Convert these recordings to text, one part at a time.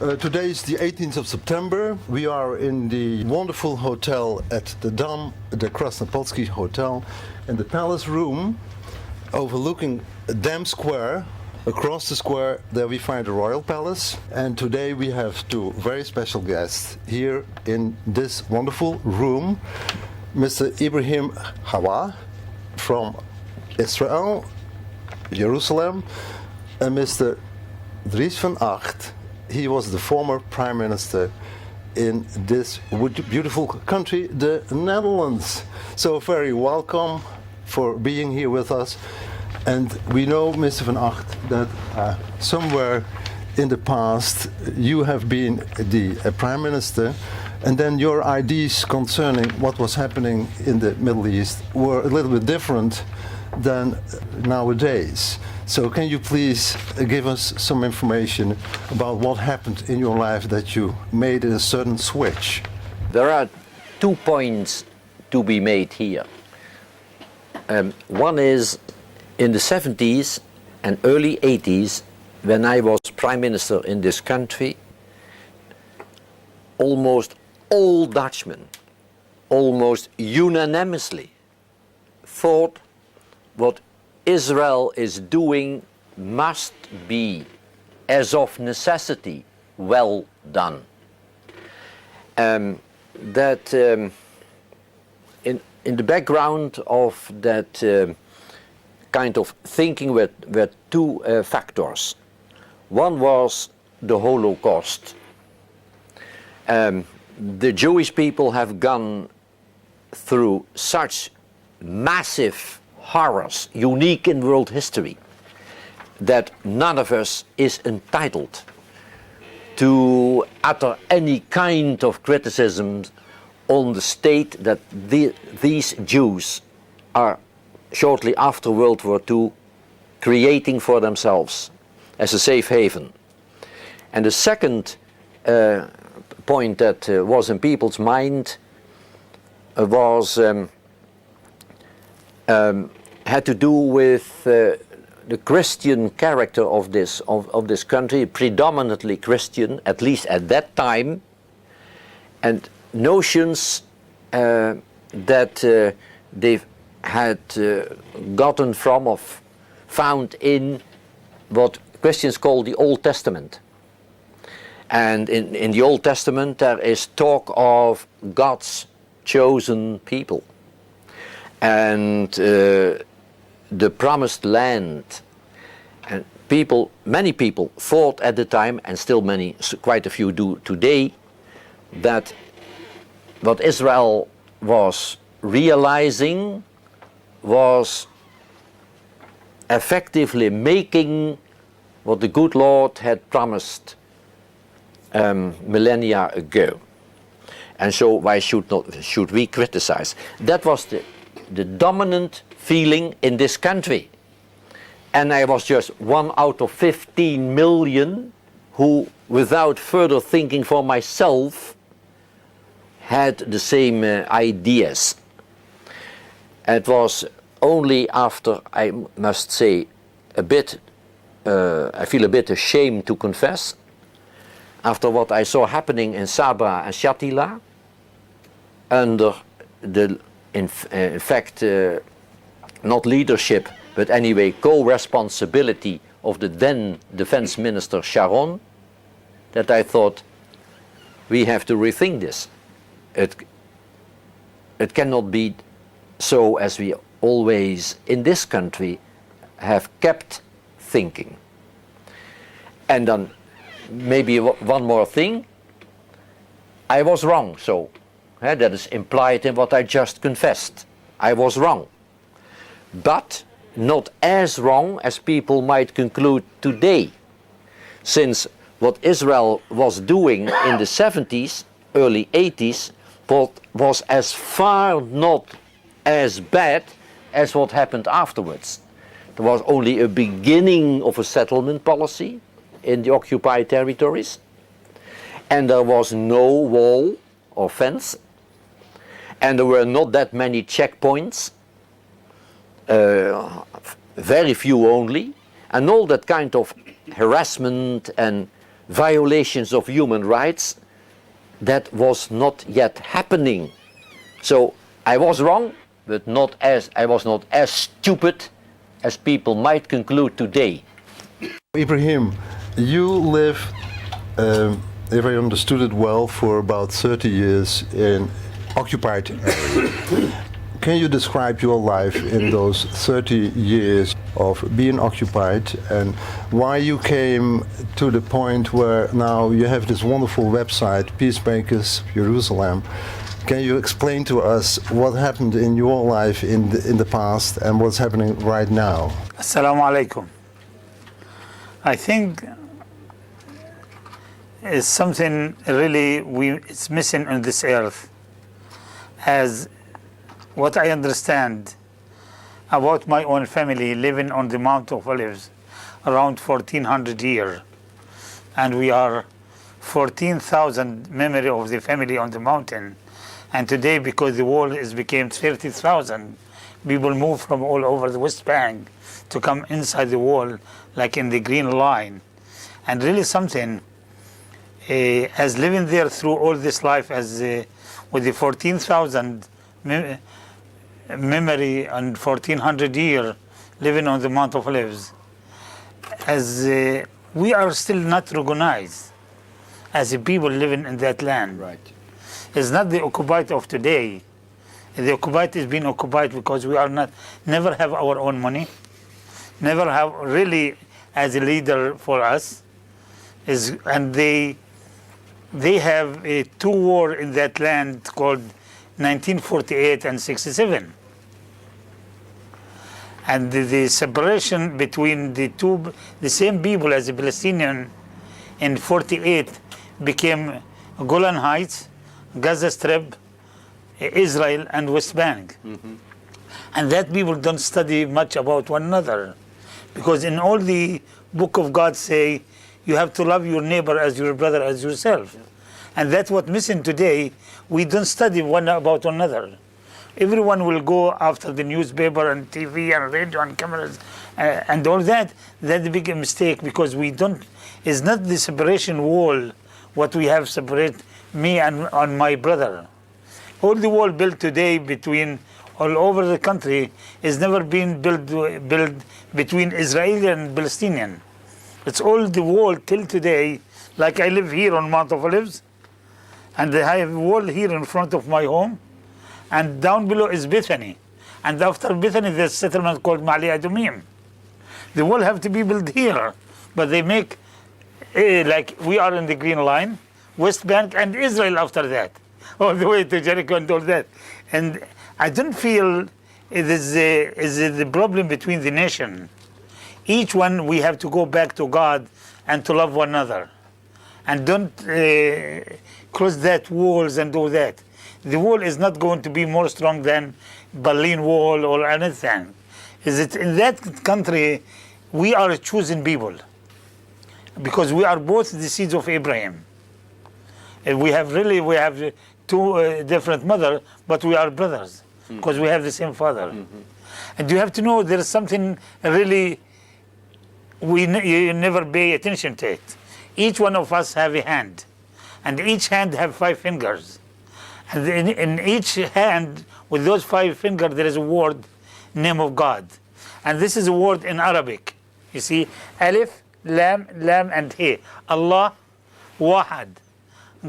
Today is the 18th of September. We are in the wonderful hotel at the Dam, the Krasnopolski Hotel, in the Palace Room, overlooking Dam Square. Across the square, there we find the Royal Palace. And today we have two very special guests here in this wonderful room. Mr. Ibrahim Abu-el-Hawa from Israel, Jerusalem, and Mr. Dries van Agt. He was the former Prime Minister in this beautiful country, the Netherlands. So very welcome for being here with us. And we know, Mr. van Agt, that somewhere in the past you have been the Prime Minister, and then your ideas concerning what was happening in the Middle East were a little bit different than nowadays. So can you please give us some information about what happened in your life that you made a certain switch? There are 2 points to be made here. One is in the 70s and early 80s, when I was Prime Minister in this country, almost all Dutchmen, almost unanimously, thought what Israel is doing must be, as of necessity, well done. In the background of that kind of thinking were two factors. One was the Holocaust. The Jewish people have gone through such massive horrors, unique in world history, that none of us is entitled to utter any kind of criticism on the state that these Jews are shortly after World War II creating for themselves as a safe haven. And the second point that was in people's mind was had to do with the Christian character of this country, predominantly Christian, at least at that time, and notions that they had gotten from or found in what Christians call the Old Testament. And in the Old Testament there is talk of God's chosen people and the promised land, and many people thought at the time, and still quite a few do today, that what Israel was realizing was effectively making what the good Lord had promised millennia ago. And so why should we criticize? That was the dominant feeling in this country. And I was just 1 out of 15 million who, without further thinking for myself, had the same ideas. It was only after, I must say, I feel a bit ashamed to confess, after what I saw happening in Sabra and Shatila, under the, in fact, not leadership, but anyway co-responsibility of the then Defense Minister Sharon, that I thought we have to rethink this. It cannot be so as we always in this country have kept thinking. And then maybe one more thing, I was wrong, so that is implied in what I just confessed. I was wrong, but not as wrong as people might conclude today, since what Israel was doing in the 70s, early 80s, was as far not as bad as what happened afterwards. There was only a beginning of a settlement policy in the occupied territories, and there was no wall or fence, and there were not that many checkpoints, very few only, and all that kind of harassment and violations of human rights, that was not yet happening. So I was wrong, but I was not as stupid as people might conclude today. Ibrahim, you live, if I understood it well, for about 30 years in occupied area. Can you describe your life in those 30 years of being occupied and why you came to the point where now you have this wonderful website, Peacemakers Jerusalem? Can you explain to us what happened in your life in the past and what's happening right now? Assalamu alaikum. I think it's something really it's missing on this earth, as what I understand about my own family living on the Mount of Olives around 1400 years, and we are 14,000 memory of the family on the mountain, and today because the wall became 30,000, people move from all over the West Bank to come inside the wall like in the green line, and really something as living there through all this life as with the 14,000 memory and 1400 years living on the Mount of Olives, as we are still not recognized as a people living in that land. Right. It's not the occupied of today. The occupied is being occupied because we are never have our own money, never have really as a leader for us, and they have a two war in that land called 1948 and 67. And the separation between the same people as the Palestinian in 48 became Golan Heights, Gaza Strip, Israel, and West Bank. Mm-hmm. And that people don't study much about one another, because in all the book of God say you have to love your neighbor as your brother as yourself. Yeah. And that's what missing today. We don't study one about another. Everyone will go after the newspaper and TV and radio and cameras and all that. That's a big mistake, because we don't. It's not the separation wall what we have separate me and my brother. All the wall built today between all over the country is never been built between Israeli and Palestinian. It's all the wall till today. Like I live here on Mount of Olives, and I have a wall here in front of my home, and down below is Bethany. And after Bethany, there's a settlement called Ma'ali Adumim. The wall have to be built here, but they make like we are in the Green Line, West Bank, and Israel after that, all the way to Jericho and all that. And I don't feel it is the problem between the nation. Each one we have to go back to God and to love one another, and don't close that walls and do that. The wall is not going to be more strong than Berlin Wall or anything. Is it in that country we are choosing people, because we are both the seeds of Abraham. And we have two different mothers, but we are brothers, because we have the same father. Mm-hmm. And you have to know there is something really you never pay attention to it. Each one of us have a hand, and each hand have 5 fingers. And in each hand, with those 5 fingers, there is a word, name of God. And this is a word in Arabic. You see, Alif, Lam, and He. Allah, Wahad.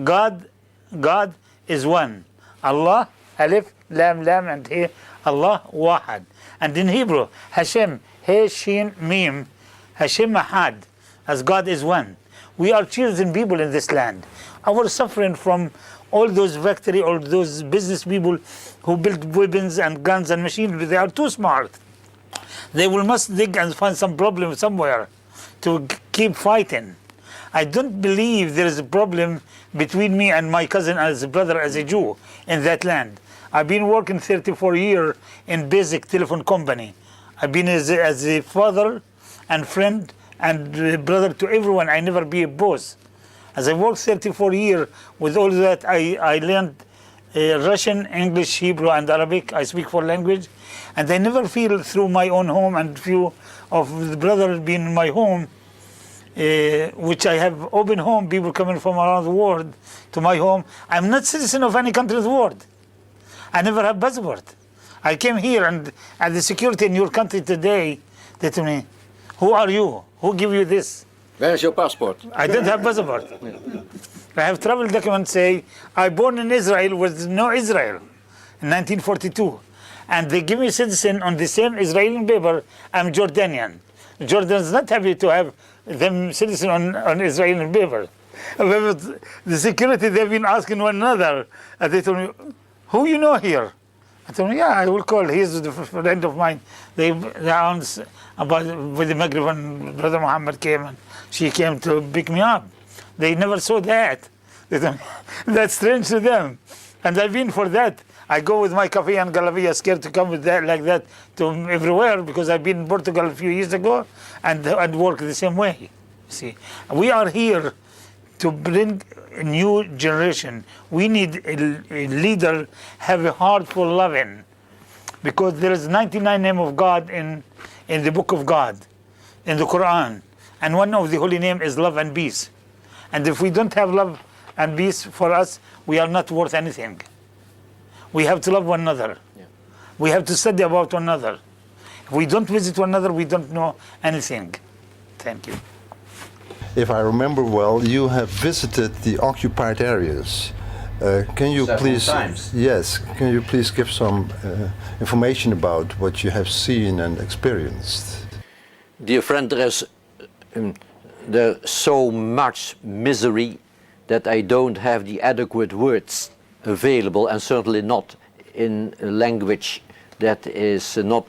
God is one. Allah, Alif, Lam, and He. Allah, Wahad. And in Hebrew, Hashem, He, Shin, Mim, Hashem Ahad, as God is one. We are chosen people in this land. Our suffering from all those factory, all those business people who build weapons and guns and machines, they are too smart. They must dig and find some problem somewhere to keep fighting. I don't believe there is a problem between me and my cousin as a brother, as a Jew in that land. I've been working 34 years in basic telephone company. I've been as a father and friend and brother to everyone. I never be a boss. As I worked 34 years with all that, I learned Russian, English, Hebrew, and Arabic. I speak 4 languages, and I never feel through my own home and few of the brothers being in my home, which I have open home, people coming from around the world to my home. I'm not citizen of any country in the world. I never have passport. I came here and at the security in your country today, they told me, who are you? Who give you this? Where is your passport? I don't have passport. I have travel documents say, I born in Israel with no Israel in 1942. And they give me citizen on the same Israeli paper, I'm Jordanian. Jordan is not happy to have them citizen on Israeli paper. However, the security, they've been asking one another. And they told me, who you know here? I told them, yeah, I will call. He's a friend of mine. They announced about with the Maghreb when Brother Muhammad came and she came to pick me up. They never saw that. They told me, that's strange to them. And I've been for that. I go with my coffee and Galavia, scared to come with that like that to everywhere because I've been in Portugal a few years ago and work the same way. See, we are here to bring a new generation. We need a leader have a heart for loving, because there is 99 name of God in the book of God, in the Quran, and one of the holy name is love and peace. And if we don't have love and peace for us, we are not worth anything. We have to love one another. Yeah. We have to study about one another. If we don't visit one another, we don't know anything. Thank you. If I remember well, you have visited the occupied areas. Can you Several please? times. Yes. Can you please give some information about what you have seen and experienced? Dear friend, there's so much misery that I don't have the adequate words available, and certainly not in a language that is not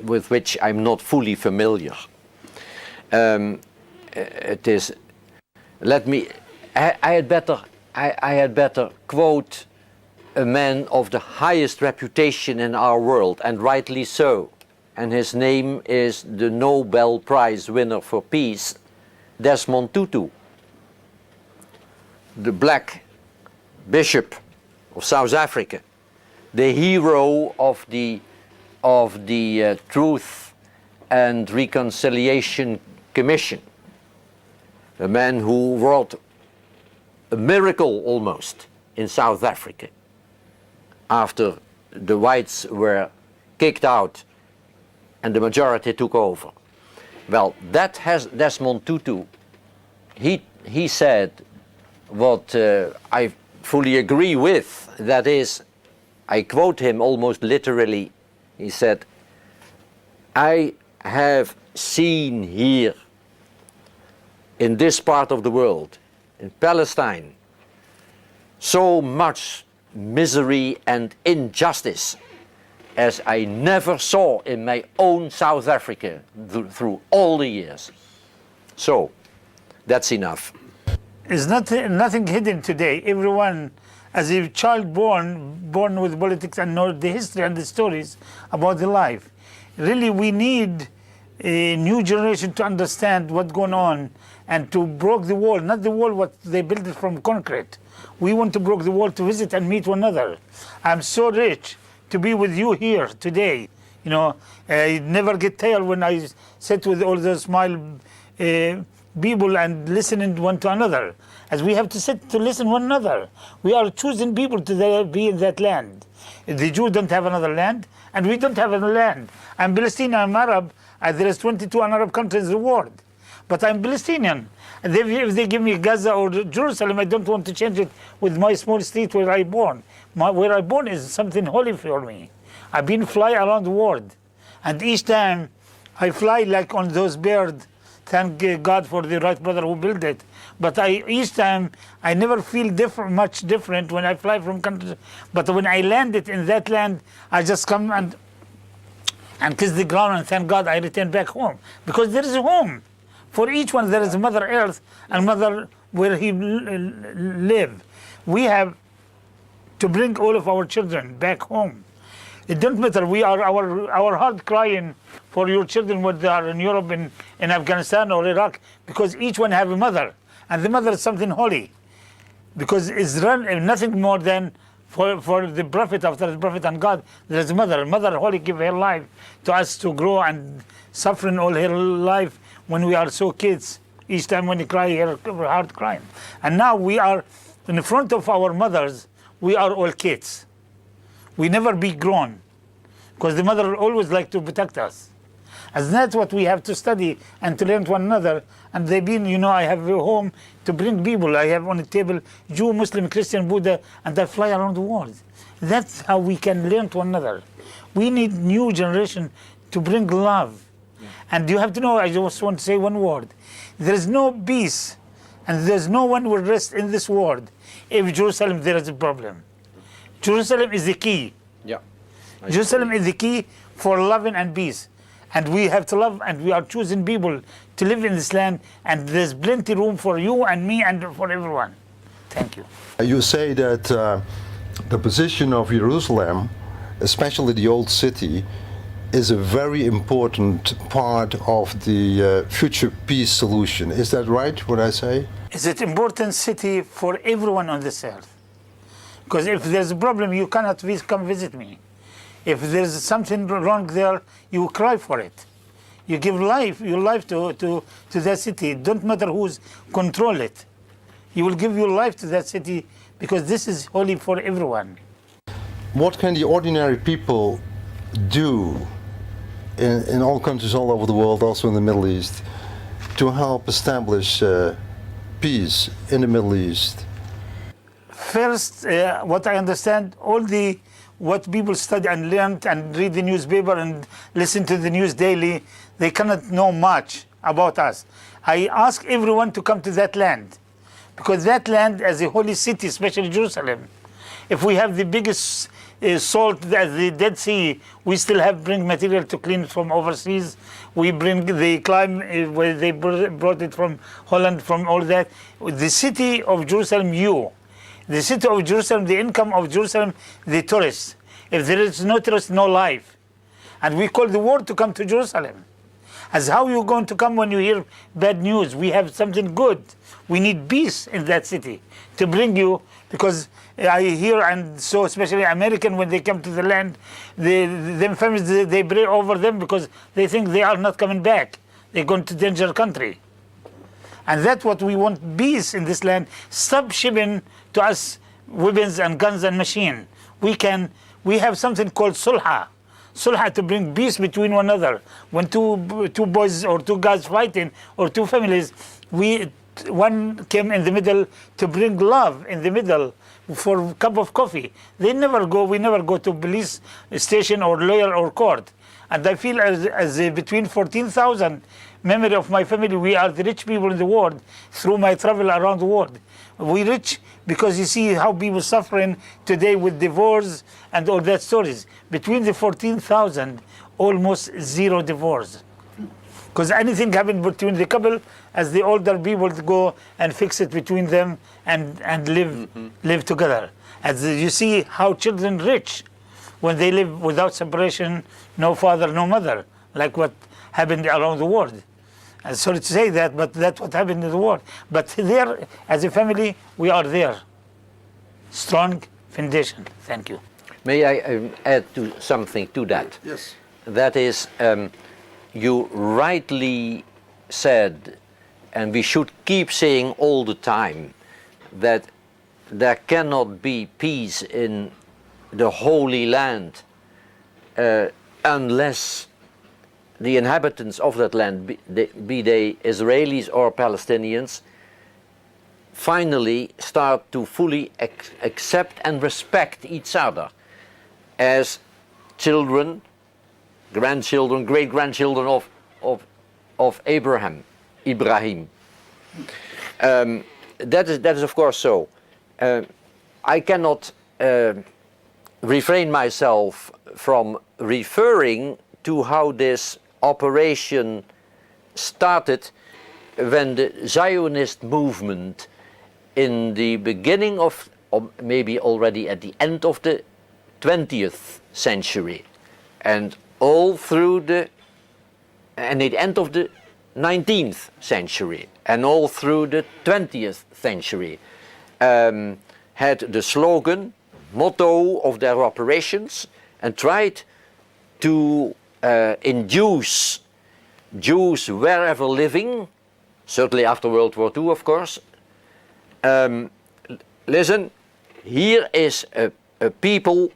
with which I'm not fully familiar. It is. Let me. I had better quote a man of the highest reputation in our world, and rightly so. And his name is the Nobel Prize winner for peace, Desmond Tutu, the black bishop of South Africa, the hero of the Truth and Reconciliation Commission, a man who wrought a miracle almost in South Africa after the whites were kicked out and the majority took over. Well, that has Desmond Tutu. He said what I fully agree with. That is, I quote him almost literally. He said, I have seen here in this part of the world, in Palestine, so much misery and injustice as I never saw in my own South Africa through all the years. So, that's enough. It's nothing hidden today. Everyone, as a child born with politics and know the history and the stories about the life. Really, we need a new generation to understand what's going on and to break the wall, not the wall what they built it from concrete. We want to break the wall to visit and meet one another. I'm so rich to be with you here today. You know, I never get tired when I sit with all those smile people and listening one to another. As we have to sit to listen one another. We are choosing people to be in that land. The Jews don't have another land, and we don't have another land. I'm Palestinian, I'm Arab, and there is 22 Arab countries in the world. But I'm Palestinian. And if they give me Gaza or Jerusalem, I don't want to change it with my small state where I born. Where I born is something holy for me. I've been fly around the world. And each time I fly like on those birds, thank God for the right brother who built it. But each time I never feel much different when I fly from country. But when I landed in that land, I just come and kiss the ground and thank God I return back home. Because there is a home. For each one there is a Mother Earth and Mother where he live. We have to bring all of our children back home. It doesn't matter. We are our heart crying for your children when they are in Europe, in Afghanistan or Iraq, because each one have a mother, and the mother is something holy, because it's nothing more than for the prophet, after the prophet and God, there is a mother. Mother holy give her life to us to grow and suffering all her life when we are so kids Each time when you cry, you hear her heart crying. And now we are in front of our mothers, we are all kids. We never be grown, because the mother always like to protect us. And that's what we have to study and to learn to one another. And they've been, I have a home to bring people. I have on the table Jew, Muslim, Christian, Buddha, and I fly around the world. That's how we can learn to one another. We need new generation to bring love. And you have to know, I just want to say one word. There is no peace, and there's no one will rest in this world if Jerusalem there is a problem. Jerusalem is the key. Yeah. Jerusalem is the key for loving and peace. And we have to love, and we are choosing people to live in this land, and there's plenty room for you and me and for everyone. Thank you. You say that the position of Jerusalem, especially the old city, is a very important part of the future peace solution. Is that right, what I say? It's an important city for everyone on this earth. Because if there's a problem, you cannot come visit me. If there's something wrong there, you cry for it. You give your life to that city. It don't matter who's control it. You will give your life to that city because this is holy for everyone. What can the ordinary people do in all countries all over the world, also in the Middle East, to help establish peace in the Middle East? First, what I understand, what people study and learn and read the newspaper and listen to the news daily, they cannot know much about us. I ask everyone to come to that land, because that land as a holy city, especially Jerusalem, if we have the biggest salt as the Dead Sea, we still have bring material to clean from overseas. We bring the climb where they brought it from Holland, from all that. The city of Jerusalem, the city of Jerusalem, the income of Jerusalem, the tourists. If there is no tourist, no life. And we call the world to come to Jerusalem. As how you going to come when you hear bad news? We have something good. We need peace in that city to bring you, because I hear, and so especially American, when they come to the land, them families, they pray over them because they think they are not coming back. They're going to danger country. And that's what we want, peace in this land. Stop shipping to us weapons and guns and machine. We have something called sulha. Sulha, to bring peace between one another. When two boys or two guys fighting, or two families, one came in the middle to bring love in the middle for a cup of coffee. We never go to police station or lawyer or court. And I feel as between 14,000 memory of my family, we are the rich people in the world through my travel around the world. We rich because you see how people suffering today with divorce and all that stories. Between the 14,000, almost zero divorce. Because anything happen between the couple, as the older people go and fix it between them and live together. As you see how children rich when they live without separation, no father, no mother, like what happened around the world. I'm sorry to say that, but that's what happened in the world. But there, as a family, we are there. Strong foundation. Thank you. May I add something to that? Yes. That is, you rightly said, and we should keep saying all the time, that there cannot be peace in the Holy Land unless the inhabitants of that land, be they Israelis or Palestinians, finally start to fully accept and respect each other as children, grandchildren, great-grandchildren of Ibrahim. That is of course so. I cannot refrain myself from referring to how this operation started when the Zionist movement in the beginning of, or maybe already at the end of the 20th century and all through the end of the 19th century and all through the 20th century had the slogan, motto of their operations, and tried to induce Jews wherever living certainly after World War II, of course. Listen, here is a people,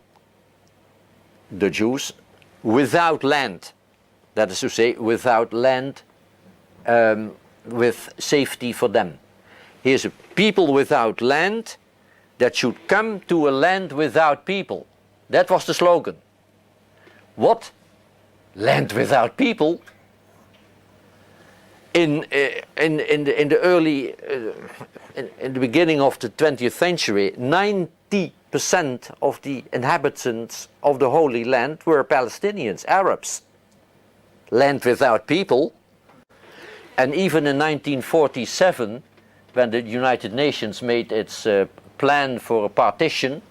the Jews, without land. That is to say, without land with safety for them. Here's a people without land that should come to a land without people. That was the slogan. What? Land without people? In the early, in the beginning of the 20th century, 90% of the inhabitants of the Holy Land were Palestinians, Arabs. Land without people. And even in 1947, when the United Nations made its plan for a partition,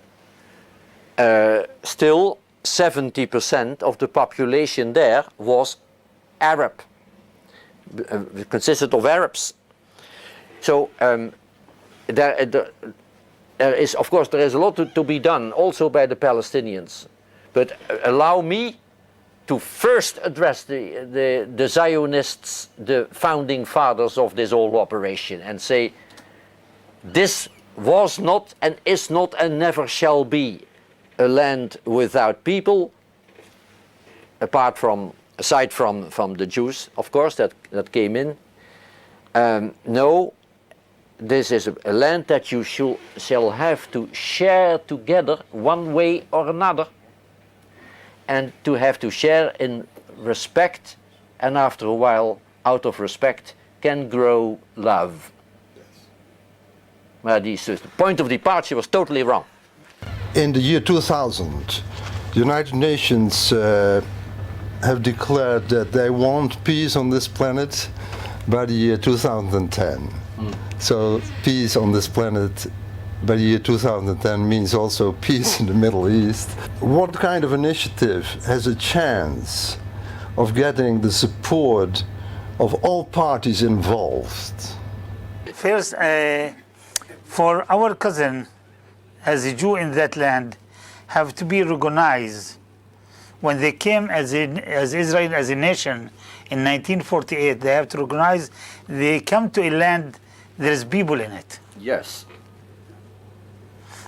still 70% of the population there was Arab. It consisted of Arabs. So there is, of course, there is a lot to be done also by the Palestinians. But allow me to first address the Zionists, the founding fathers of this whole operation, and say, this was not and is not and never shall be a land without people, aside from the Jews, of course, that came in. No, this is a land that you shall have to share together one way or another, and to have to share in respect, and after a while, out of respect, can grow love. Well, the point of departure was totally wrong. In the year 2000, the United Nations have declared that they want peace on this planet by the year 2010. So peace on this planet by the year 2010 means also peace in the Middle East. What kind of initiative has a chance of getting the support of all parties involved? First, for our cousin, as a Jew in that land, have to be recognized. When they came as Israel as a nation in 1948, they have to recognize they come to a land there is people in it. Yes.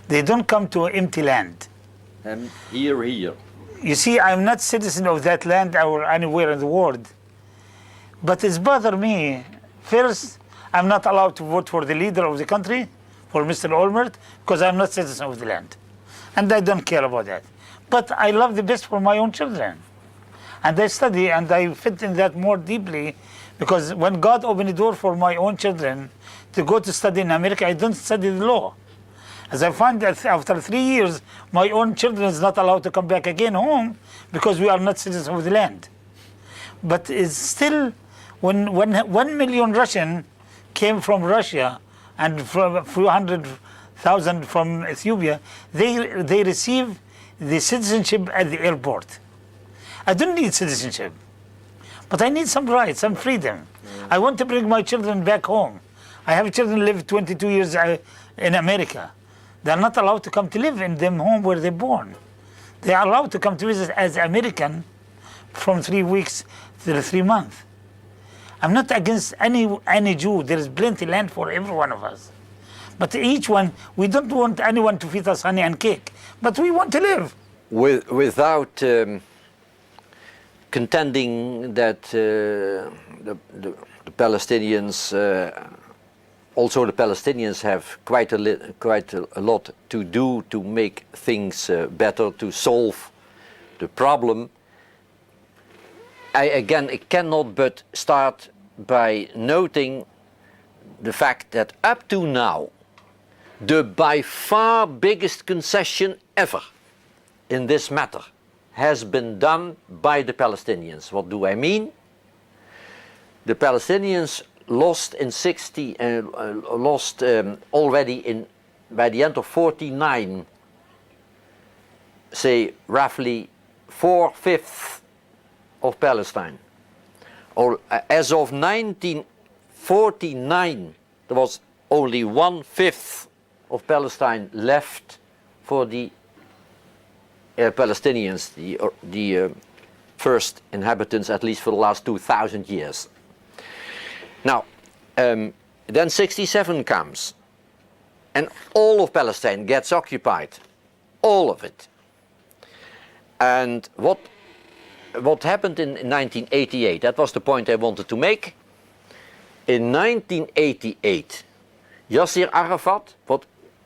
They don't come to an empty land. And here. You see, I'm not citizen of that land or anywhere in the world. But it's bothered me. First, I'm not allowed to vote for the leader of the country, for Mr. Olmert, because I'm not citizen of the land. And I don't care about that. But I love the best for my own children. And I study and I fit in that more deeply, because when God opened the door for my own children to go to study in America, I don't study the law. As I find that after 3 years, my own children is not allowed to come back again home because we are not citizens of the land. But it's still, when 1 million Russian came from Russia and from a few 100,000 from Ethiopia, they receive the citizenship at the airport. I don't need citizenship, but I need some rights, some freedom. I want to bring my children back home. I have children live 22 years in America. They're not allowed to come to live in them home where they're born. They are allowed to come to visit as American from 3 weeks to 3 months. I'm not against any Jew. There is plenty land for every one of us. But each one, we don't want anyone to feed us honey and cake, but we want to live. Without contending that the Palestinians, also the Palestinians have quite a lot to do to make things better, to solve the problem. I cannot but start by noting the fact that up to now, the by far biggest concession ever in this matter has been done by the Palestinians. What do I mean? The Palestinians lost in already by the end of 49, say roughly 4/5 of Palestine. Or as of 1949, there was only 1/5 of Palestine left for the Palestinians, the first inhabitants, at least for the last 2,000 years. Now, Then 67 comes, and all of Palestine gets occupied, all of it. And what happened in 1988, that was the point I wanted to make. In 1988, Yasser Arafat,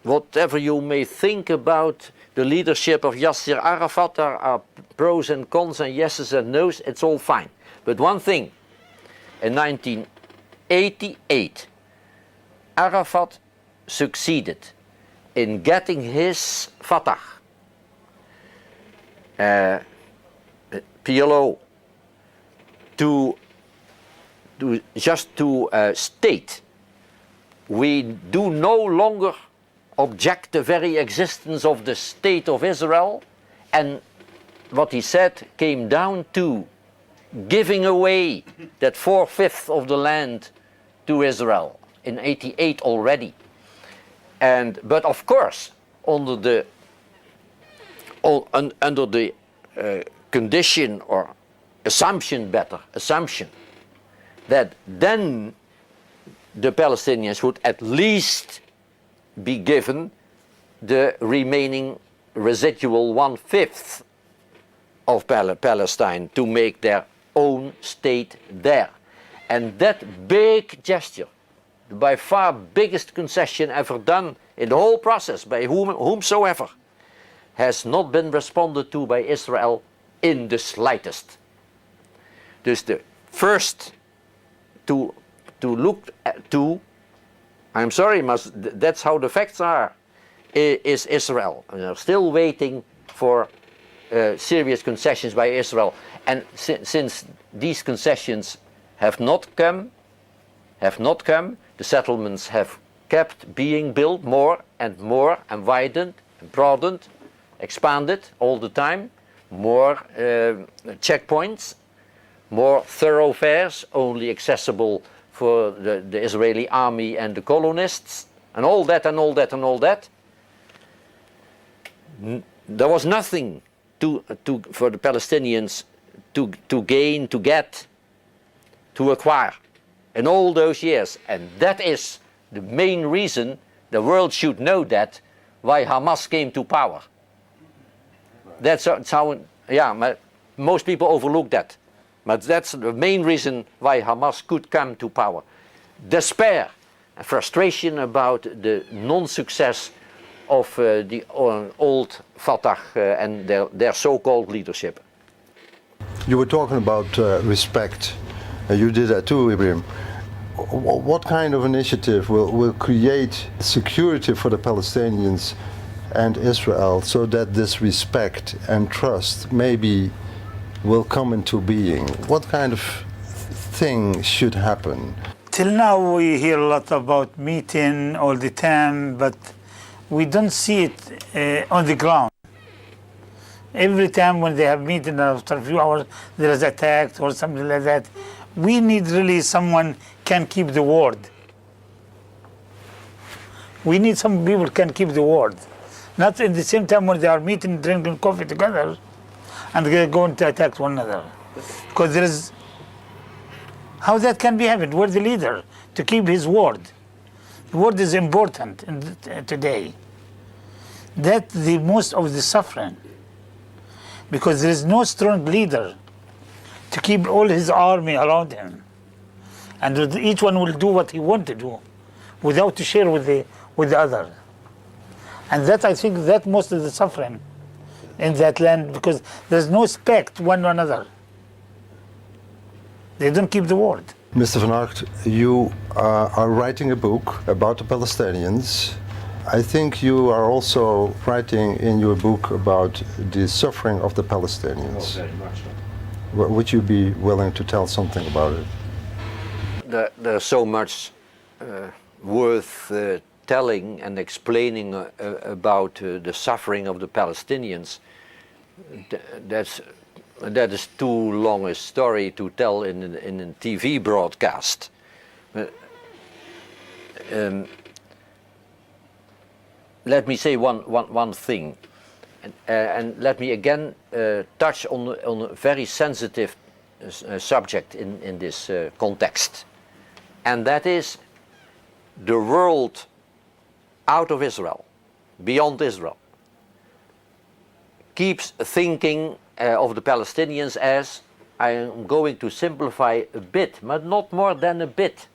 whatever you may think about the leadership of Yasser Arafat, there are pros and cons and yeses and nos, it's all fine. But one thing, in 1988, Arafat succeeded in getting his Fatah, PLO, to state, we do no longer object the very existence of the state of Israel, and what he said came down to giving away that 4/5 of the land to Israel in 88 already. But of course, under the condition or assumption that then the Palestinians would at least be given the remaining residual 1/5 of Palestine to make their own state there. And that big gesture, by far biggest concession ever done in the whole process by whomsoever, has not been responded to by Israel in the slightest. Dus the first to look to, I'm sorry, that's how the facts are, is Israel. And they're still waiting for serious concessions by Israel. And since these concessions have not come, the settlements have kept being built more and widened, and broadened, expanded all the time, more checkpoints, more thoroughfares only accessible for the Israeli army and the colonists, and all that. There was nothing for the Palestinians to gain, to get, to acquire in all those years. And that is the main reason the world should know that, why Hamas came to power. That's how, yeah, most people overlook that. But that's the main reason why Hamas could come to power. Despair and frustration about the non-success of the old Fatah and their so-called leadership. You were talking about respect. You did that too, Ibrahim. What kind of initiative will create security for the Palestinians and Israel so that this respect and trust maybe will come into being? What kind of thing should happen? Till now we hear a lot about meeting all the time, but we don't see it on the ground. Every time when they have meeting, after a few hours there is attack or something like that. We need really someone can keep the word. We need some people can keep the word. Not at the same time when they are meeting, drinking coffee together, and they're going to attack one another. Because there is, how that can be happened? Where's the leader to keep his word? The word is important today. That's the most of the suffering. Because there is no strong leader to keep all his army around him. And each one will do what he wants to do without to share with the other. And that, I think, that most of the suffering in that land, because there's no respect one to another. They don't keep the word. Mr. van Agt, you are writing a book about the Palestinians. I think you are also writing in your book about the suffering of the Palestinians. Oh, very much so. Would you be willing to tell something about it? There's so much worth telling and explaining about the suffering of the Palestinians. That is too long a story to tell in a TV broadcast. Let me say one thing, and let me again touch on a very sensitive subject in this context. and that is the world out of Israel, beyond Israel, keeps thinking of the Palestinians as, I am going to simplify a bit, but not more than a bit.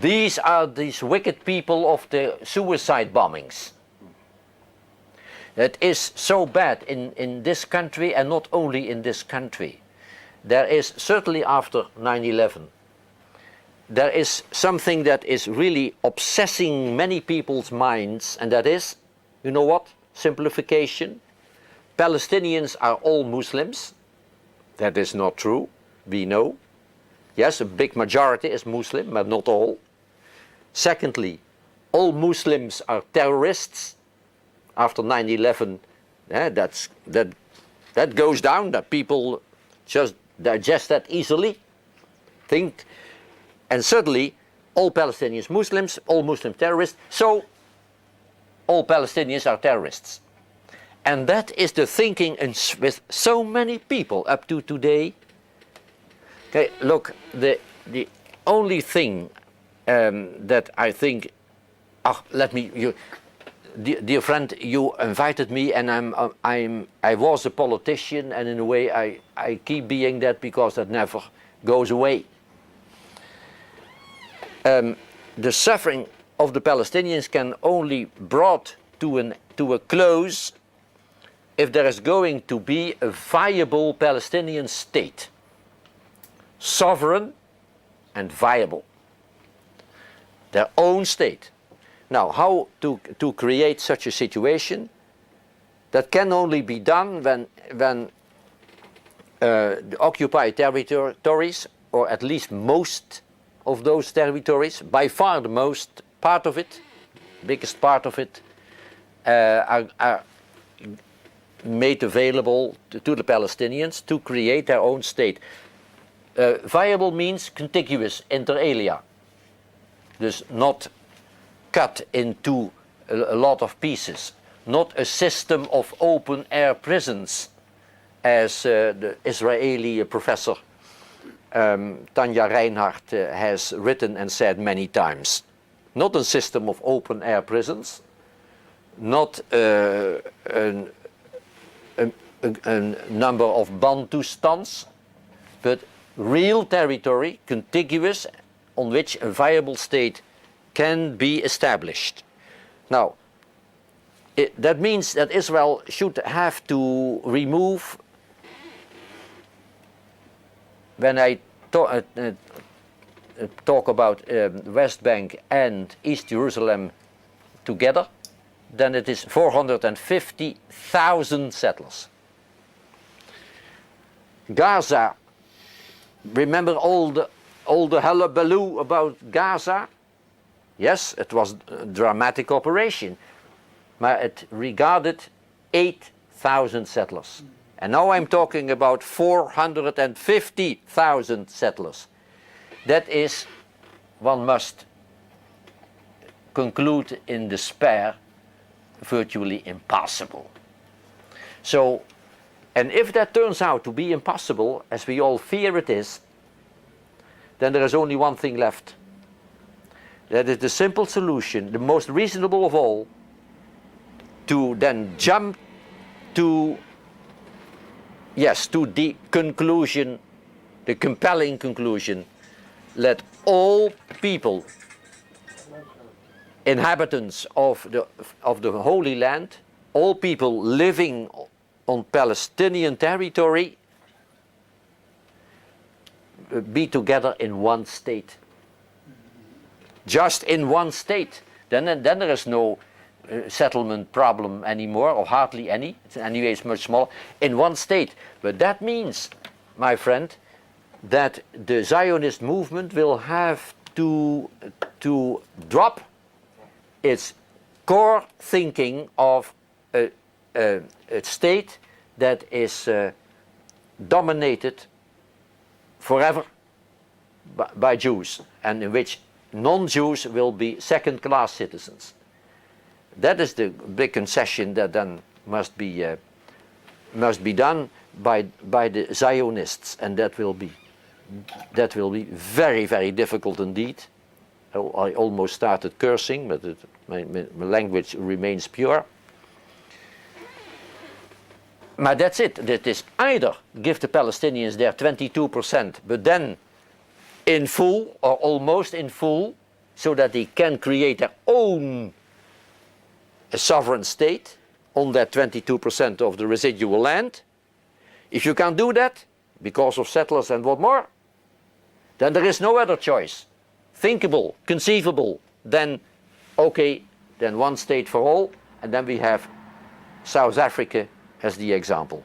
These are these wicked people of the suicide bombings. It is so bad in this country, and not only in this country. There is, certainly after 9/11, there is something that is really obsessing many people's minds, and that is, you know what? Simplification. Palestinians are all Muslims. That is not true, we know. Yes, a big majority is Muslim, but not all. Secondly, all Muslims are terrorists. After 9/11, that goes down, that people just digest that easily, think. And certainly, all Palestinians Muslims, all Muslim terrorists, so all Palestinians are terrorists. And that is the thinking with so many people up to today. Okay, look, the only thing that I think, dear friend, you invited me, and I was a politician, and in a way I keep being that because that never goes away. The suffering of the Palestinians can only be brought to a close if there is going to be a viable Palestinian state, sovereign and viable, their own state. Now, how to create such a situation? That can only be done when the occupied territories, or at least most of those territories, by far the most part of it, biggest part of it, are made available to the Palestinians to create their own state. Viable means contiguous, inter alia, dus not cut into a lot of pieces, not a system of open air prisons, as the Israeli professor Tanya Reinhardt has written and said many times. Not a system of open air prisons, not a number of Bantustands, but real territory, contiguous, on which a viable state can be established. Now, that means that Israel should have to remove, when I talk about West Bank and East Jerusalem together, then it is 450,000 settlers. Gaza, remember all the hullabaloo about Gaza? Yes, it was a dramatic operation, but it regarded 8,000 settlers. And now I'm talking about 450,000 settlers. That is, one must conclude in despair, virtually impossible. So, and if that turns out to be impossible, as we all fear it is, then there is only one thing left. That is the simple solution, the most reasonable of all, to then jump to the conclusion, the compelling conclusion, let all people, inhabitants of the Holy Land, all people living on Palestinian territory, be together in one state. Just in one state. Then there is no settlement problem anymore, or hardly any. Anyway, it's much smaller. In one state. But that means, my friend, that the Zionist movement will have to drop its core thinking of a state that is dominated forever by Jews, and in which non-Jews will be second-class citizens. That is the big concession that then must be done by the Zionists, and that will be that will be very, very difficult indeed. I almost started cursing, but my language remains pure. But that's it. That is either give the Palestinians their 22%, but then in full or almost in full, so that they can create their own sovereign state on that 22% of the residual land. If you can't do that, because of settlers and what more, then there is no other choice, thinkable, conceivable, than, okay, then one state for all, and then we have South Africa as the example.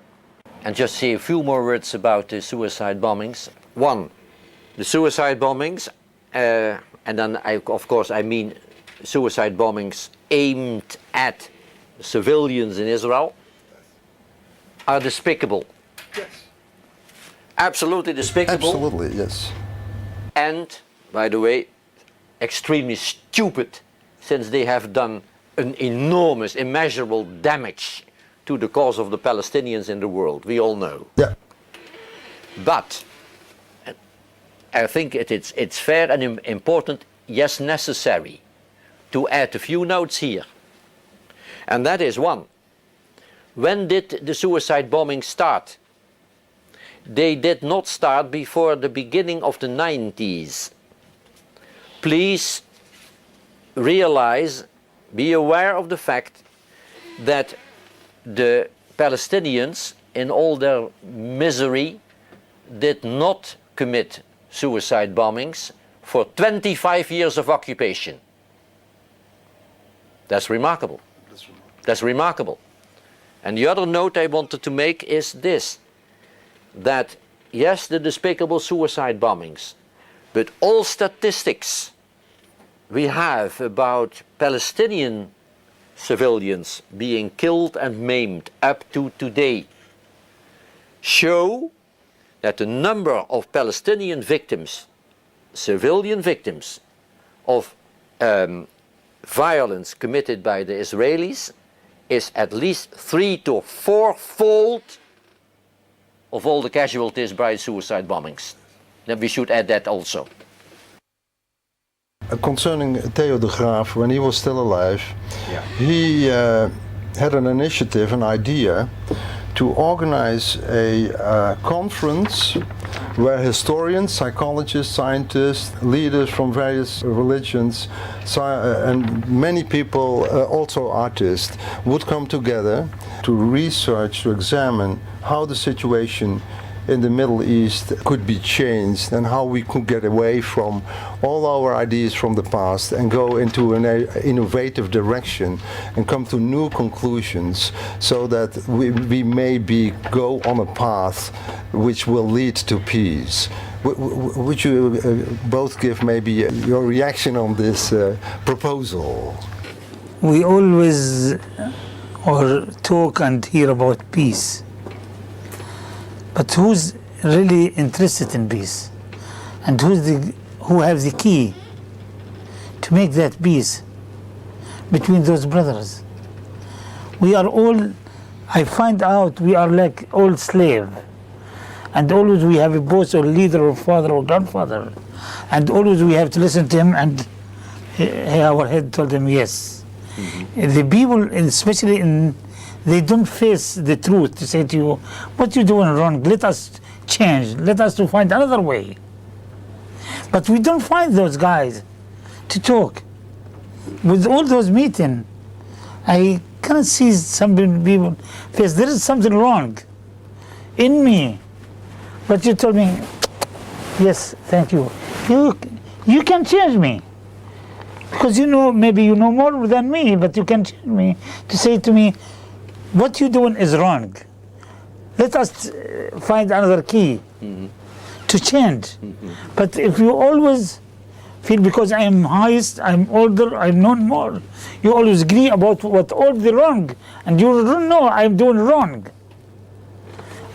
And just say a few more words about the suicide bombings. One, the suicide bombings, and then of course I mean suicide bombings aimed at civilians in Israel, are despicable. Yes. Absolutely despicable. Absolutely, yes. And, by the way, extremely stupid, since they have done an enormous, immeasurable damage to the cause of the Palestinians in the world. We all know. Yeah. But I think it's fair and important, yes, necessary, to add a few notes here. And that is one. When did the suicide bombing start? They did not start before the beginning of the 90s. Please realize, be aware of the fact that the Palestinians, in all their misery, did not commit suicide bombings for 25 years of occupation. That's remarkable. That's remarkable. And the other note I wanted to make is this, that yes, the despicable suicide bombings, but all statistics we have about Palestinian civilians being killed and maimed up to today show that the number of Palestinian victims, civilian victims of violence committed by the Israelis is at least 3 to 4-fold of all the casualties by suicide bombings. Then we should add that also. Concerning Theo de Graaf, when he was still alive, Yeah. he had an initiative, an idea, to organize a conference where historians, psychologists, scientists, leaders from various religions, and many people, also artists, would come together to research, to examine how the situation in the Middle East could be changed and how we could get away from all our ideas from the past and go into an innovative direction and come to new conclusions so that we maybe go on a path which will lead to peace. Would you both give maybe your reaction on this proposal? We always or talk and hear about peace. But who's really interested in peace? And who have the key to make that peace between those brothers? We are all, I find out we are like old slave. And always we have a boss or leader or father or grandfather. And always we have to listen to him and our head told him yes. Mm-hmm. The people, especially in they don't face the truth to say to you, what you're doing wrong, let us change, let us to find another way. But we don't find those guys to talk. With all those meetings, I cannot see some people face, there is something wrong in me. But you told me, yes, thank you. You can change me. Because you know, maybe you know more than me, but you can change me to say to me, what you're doing is wrong. Let us find another key to change. But if you always feel because I am highest, I'm older, I know more, you always agree about what all the wrong, and you don't know I'm doing wrong.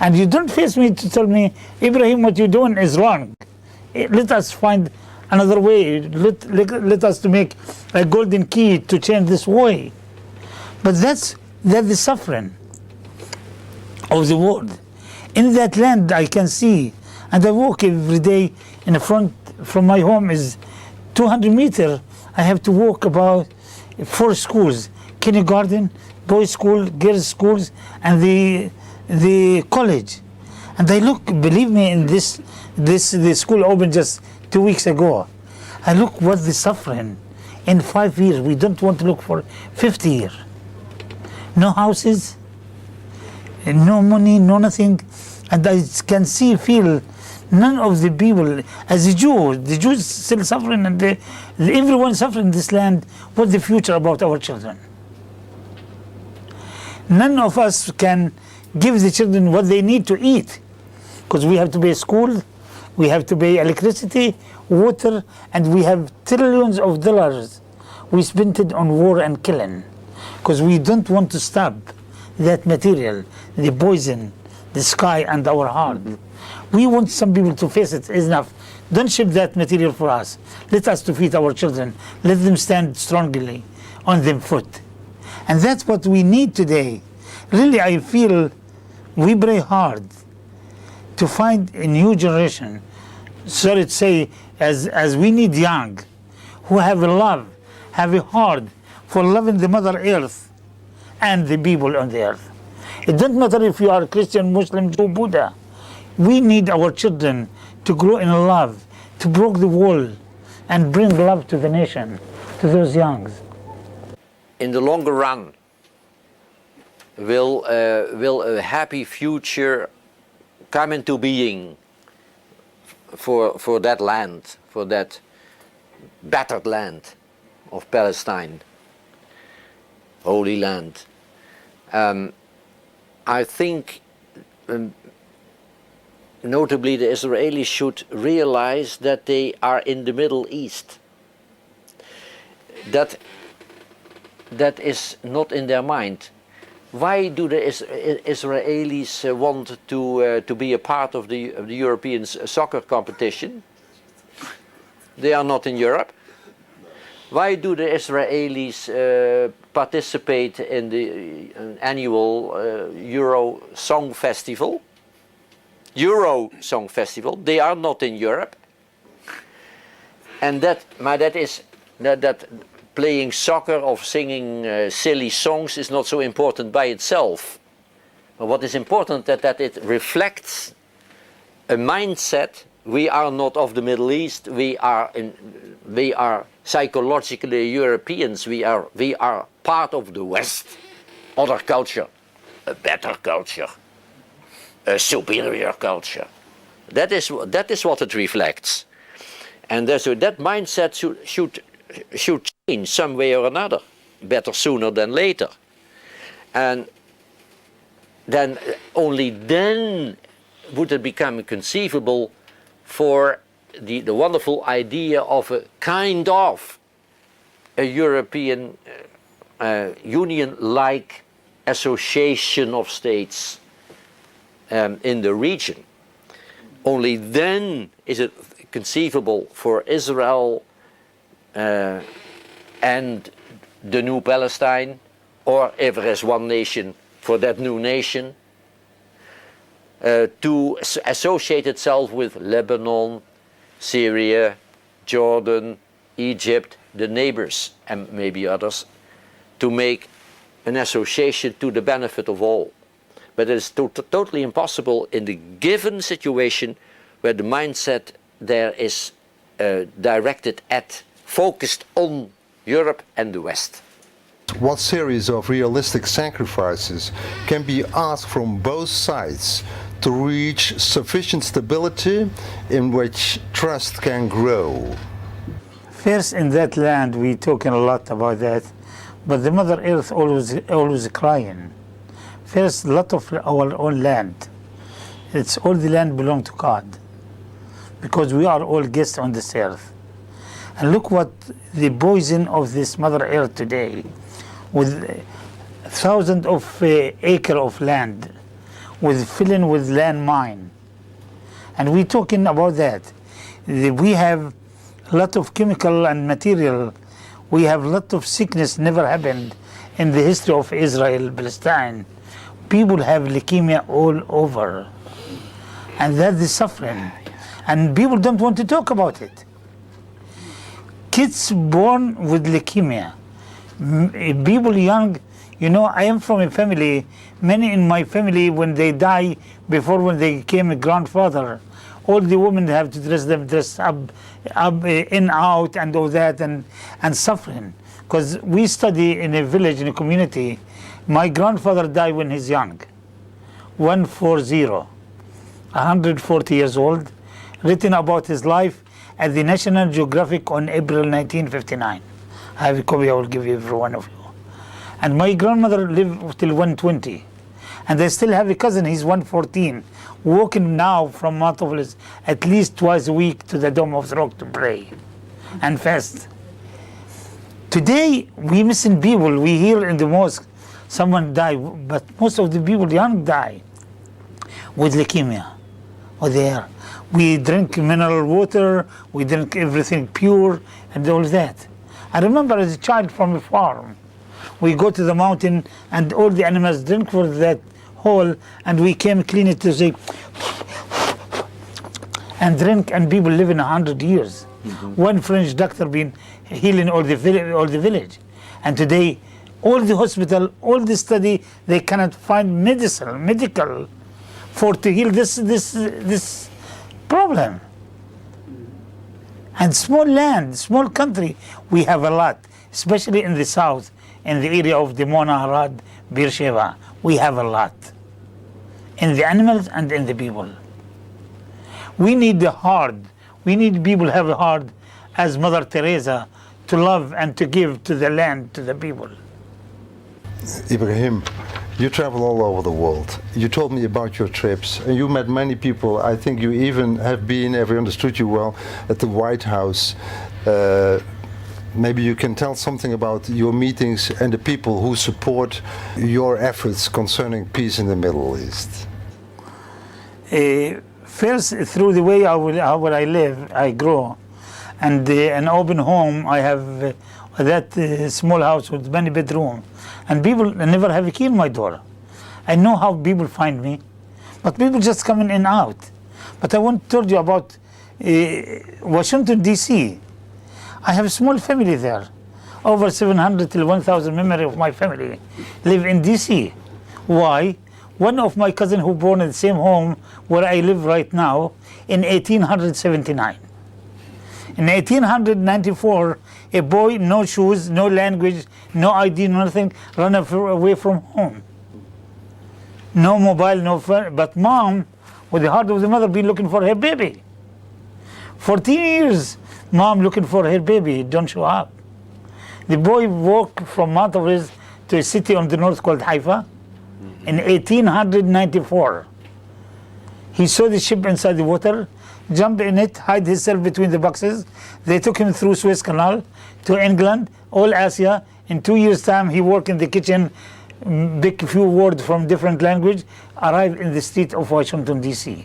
And you don't face me to tell me, Ibrahim, what you're doing is wrong. Let us find another way. Let us to make a golden key to change this way. But that's the suffering of the world. In that land I can see And I walk every day in the front from my home is 200 meters. I have to walk about 4 schools, kindergarten, boys' school, girls' schools, and the college. And I look, believe me, in the school opened just 2 weeks ago. I look what the suffering in 5 years. We don't want to look for 50 years. No houses, no money, no nothing. And I can see, feel, none of the people, as the Jews still suffering, and everyone suffering in this land. What's the future about our children? None of us can give the children what they need to eat, because we have to pay school, we have to pay electricity, water, and we have trillions of dollars we spent it on war and killing, because we don't want to stop that material, the poison, the sky and our heart. We want some people to face it. Is enough. Don't ship that material for us. Let us to feed our children. Let them stand strongly on their foot. And that's what we need today. Really, I feel we pray hard to find a new generation. Sorry to say, as we need young, who have a love, have a heart for loving the Mother Earth and the people on the earth. It doesn't matter if you are Christian, Muslim, Jew, Buddha. We need our children to grow in love, to break the wall and bring love to the nation, to those youngs. In the longer run, will a happy future come into being for that land, for that battered land of Palestine, Holy Land? I think notably the Israelis should realize that they are in the Middle East. That is not in their mind. Why do the Israelis want to be a part of the European soccer competition? They are not in Europe. Why do the Israelis participate in the annual Euro Song Festival? Euro Song Festival. They are not in Europe. And that playing soccer or singing silly songs is not so important by itself. But what is important that it reflects a mindset. We are not of the Middle East. We are psychologically Europeans. We are part of the West. Other culture, a better culture, a superior culture. That is what it reflects. And so that mindset should change some way or another, better sooner than later. And then only then would it become conceivable for the wonderful idea of a kind of a European Union-like association of states in the region. Only then is it conceivable for Israel and the new Palestine, or if there is one nation, for that new nation, to associate itself with Lebanon, Syria, Jordan, Egypt, the neighbors, and maybe others, to make an association to the benefit of all. But it is totally impossible in the given situation where the mindset there is directed at, focused on Europe and the West. What series of realistic sacrifices can be asked from both sides to reach sufficient stability in which trust can grow? First, in that land, we're talking a lot about that, but the Mother Earth always crying. First, a lot of our own land. It's all the land belong to God, because we are all guests on this earth. And look what the poison of this Mother Earth today, with thousands of acres of land, filling with landmine. And we're talking about that. We have a lot of chemical and material. We have a lot of sickness never happened in the history of Israel, Palestine. People have leukemia all over. And that's the suffering. And people don't want to talk about it. Kids born with leukemia, people young, I am from a family, many in my family, when they die, before when they became a grandfather, all the women have to dress up, in, out, and all that, and suffering. Because we study in a village, in a community. My grandfather died when he's young, 140 years old, written about his life at the National Geographic on April 1959. I have a copy, I will give you every one of you. And my grandmother lived till 120. And I still have a cousin, he's 114, walking now from Matopolis at least twice a week to the Dome of the Rock to pray and fast. Today, we missing people. We hear in the mosque, someone died, but most of the people young die with leukemia. We drink mineral water, we drink everything pure, and all that. I remember as a child from a farm, we go to the mountain and all the animals drink for that hole, and we came clean it to say, and drink, and people live in 100 years. One French doctor been healing all the village. And today, all the hospital, all the study, they cannot find medical to heal this problem. And small land, small country, we have a lot, especially in the south, in the area of Dimona, Harad, Beersheba, we have a lot. In the animals and in the people. We need the heart. We need people to have a heart as Mother Teresa to love and to give to the land, to the people. Ibrahim, you travel all over the world. You told me about your trips, and you met many people. I think you even have been, if I understood you well, at the White House. Maybe you can tell something about your meetings and the people who support your efforts concerning peace in the Middle East. First, through the way how I live, I grow, and an open home. I have that small house with many bedrooms, and people never have a key in my door. I know how people find me, but people just come in and out. But I want to tell you about Washington, D.C. I have a small family there. Over 700 till 1,000 members of my family live in D.C. Why? One of my cousins who born in the same home where I live right now in 1879. In 1894, a boy, no shoes, no language, no ID, nothing, ran away from home. No mobile, no phone, but mom, with the heart of the mother, been looking for her baby. 14 years, mom looking for her baby, don't show up. The boy walked from Matopolis to a city on the north called Haifa in 1894. He saw the ship inside the water, jumped in it, hid himself between the boxes. They took him through Suez Canal to England, all Asia. In 2 years' time, he worked in the kitchen, big few words from different language, arrived in the street of Washington, D.C.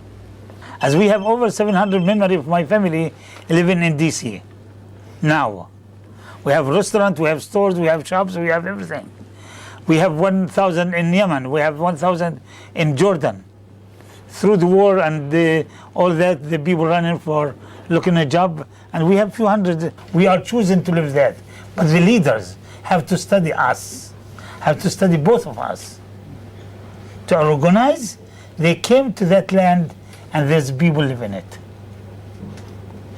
As we have over 700 members of my family living in D.C. now. We have restaurants, we have stores, we have shops, we have everything. We have 1,000 in Yemen, we have 1,000 in Jordan. Through the war and all that, the people running for looking a job, and we have few hundred. We are choosing to live that. But the leaders have to study us, have to study both of us. To organize, they came to that land and there's people live in it.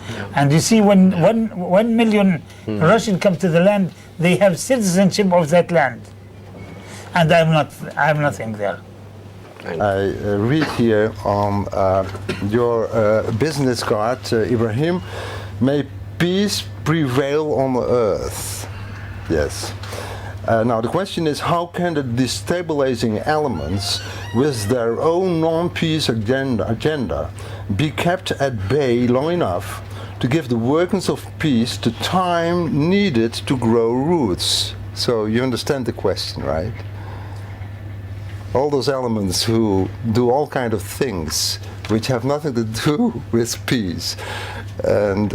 Yeah. And you see, when 1 million Russians come to the land, they have citizenship of that land. And I'm nothing there. I read here on your business card, Ibrahim, may peace prevail on earth. Yes. Now the question is, how can the destabilizing elements with their own non-peace agenda be kept at bay long enough to give the workings of peace the time needed to grow roots? So you understand the question, right? All those elements who do all kind of things which have nothing to do with peace and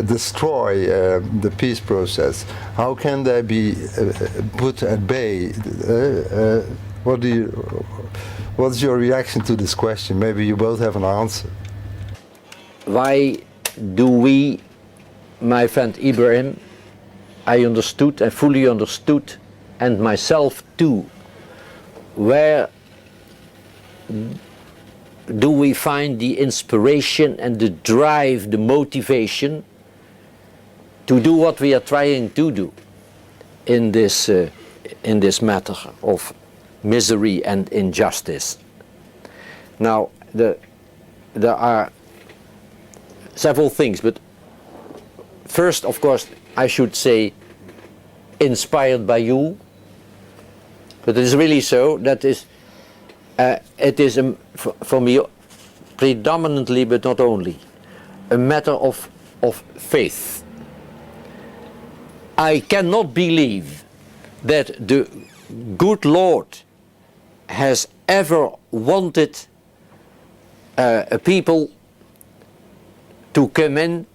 destroy the peace process, how can they be put at bay? What's your reaction to this question? Maybe you both have an answer. Why do we, my friend Ibrahim, I understood and fully understood, and myself too, where do we find the inspiration and the drive, the motivation to do what we are trying to do in this matter of misery and injustice? Now, there are several things, but first, of course, I should say inspired by you, but it is really so. That is, it is for me predominantly, but not only, a matter of faith. I cannot believe that the good Lord has ever wanted a people to come in,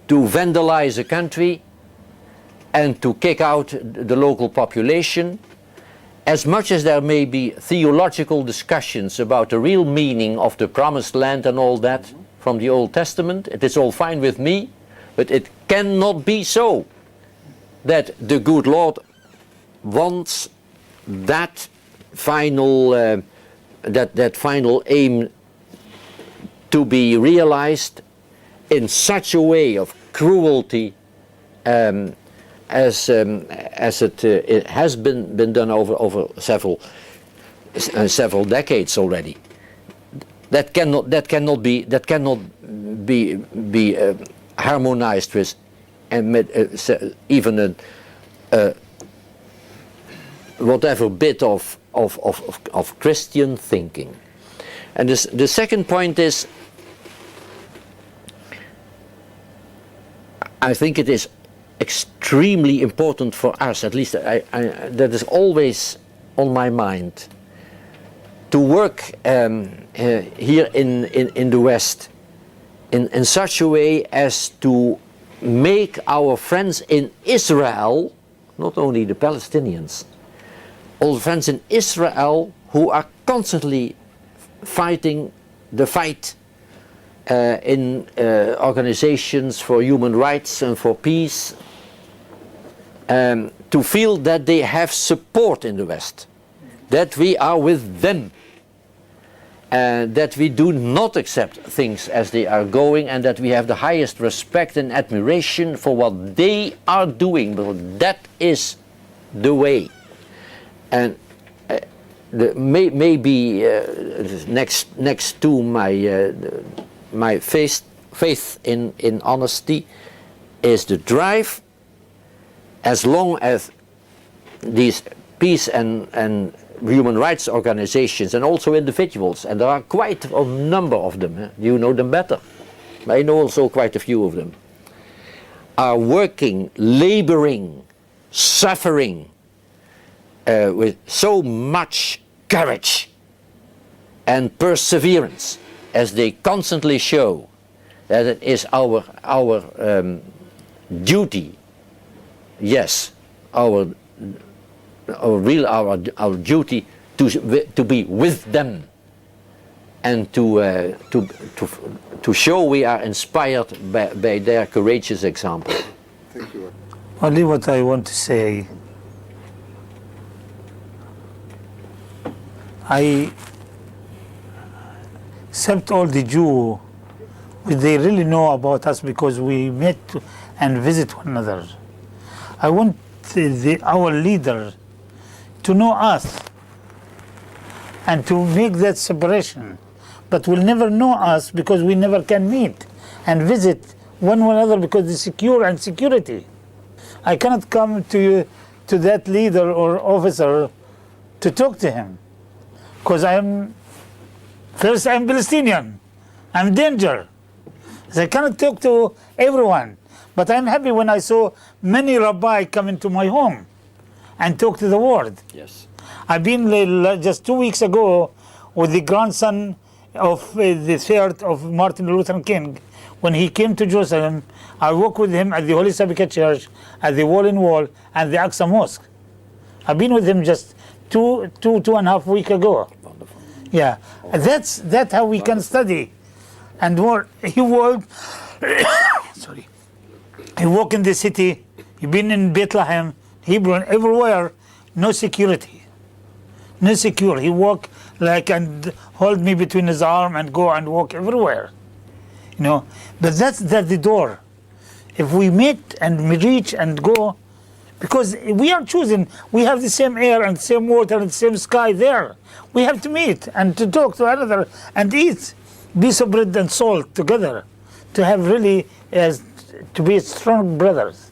to vandalize a country and to kick out the local population. As much as there may be theological discussions about the real meaning of the promised land and all that from the Old Testament, it is all fine with me, but it cannot be so that the good Lord wants that final that final aim to be realized in such a way of cruelty as it has been done over several decades already. That cannot be harmonized with even a whatever bit of Christian thinking. And the second point is, I think it is extremely important for us, at least that is always on my mind, to work here in the West in such a way as to make our friends in Israel, not only the Palestinians, all the friends in Israel who are constantly fighting the fight in organizations for human rights and for peace, to feel that they have support in the West, that we are with them, that we do not accept things as they are going, and that we have the highest respect and admiration for what they are doing, because that is the way. And maybe next to my faith in honesty is the drive, as long as these peace and human rights organizations and also individuals, and there are quite a number of them, you know them better, I know also quite a few of them, are working, laboring, suffering with so much courage and perseverance, as they constantly show, that it is our duty, yes, our duty to be with them, and to show we are inspired by their courageous example. Thank you. Only what I want to say, I accept all the Jews, they really know about us because we met and visit one another. I want our leader to know us and to make that separation, but will never know us because we never can meet and visit one another because the security. I cannot come to that leader or officer to talk to him because I'm Palestinian, I'm danger. So I cannot talk to everyone, but I'm happy when I saw many rabbis come into my home and talk to the world. Yes. I've been just 2 weeks ago with the grandson of the third of Martin Luther King. When he came to Jerusalem, I worked with him at the Holy Sepulchre Church, at the Wall and the Aqsa Mosque. I've been with him just two and a half weeks ago. Wonderful. Yeah, that's how we can study. And more, he walked, sorry, he walked in the city, he been in Bethlehem, Hebron, everywhere, no security. No secure. He walk like and hold me between his arm and go and walk everywhere. You know, but that's the door. If we meet and we reach and go, because we are choosing, we have the same air and same water and same sky there. We have to meet and to talk to one another and eat piece of bread and salt together to have really to be strong brothers.